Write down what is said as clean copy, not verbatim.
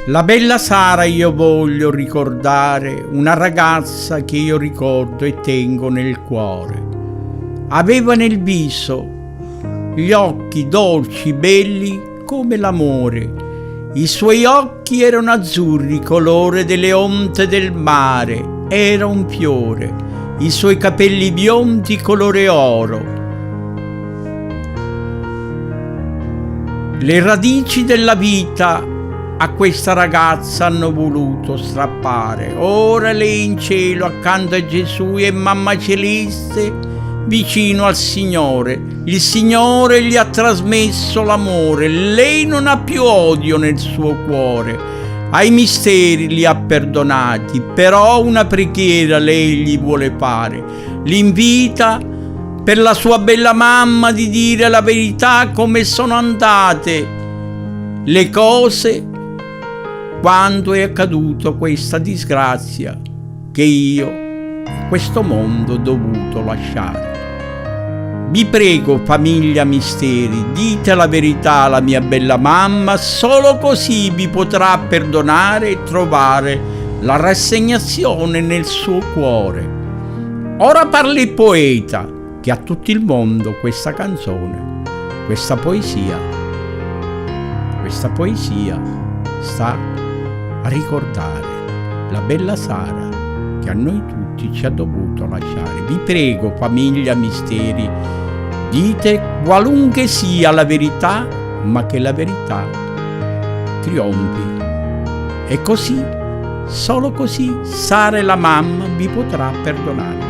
La bella Sara io voglio ricordare, una ragazza che io ricordo e tengo nel cuore. Aveva nel viso gli occhi dolci, belli come l'amore. I suoi occhi erano azzurri, colore delle onde del mare, era un fiore. I suoi capelli biondi, colore oro. Le radici della vita a questa ragazza hanno voluto strappare. Ora lei in cielo accanto a Gesù e mamma celeste vicino al Signore. Il Signore gli ha trasmesso l'amore. Lei non ha più odio nel suo cuore. Ai misteri li ha perdonati, però una preghiera lei gli vuole fare. L'invita per la sua bella mamma di dire la verità come sono andate le cose quando è accaduto questa disgrazia che io questo mondo ho dovuto lasciare. Vi prego, famiglia Misteri, dite la verità alla mia bella mamma, solo così vi potrà perdonare e trovare la rassegnazione nel suo cuore. Ora parla il poeta che a tutto il mondo questa canzone, questa poesia sta a ricordare la bella Sara che a noi tutti ci ha dovuto lasciare. Vi prego, famiglia Misteri, dite qualunque sia la verità, ma che la verità trionfi. E così, solo così, Sara e la mamma vi potrà perdonare.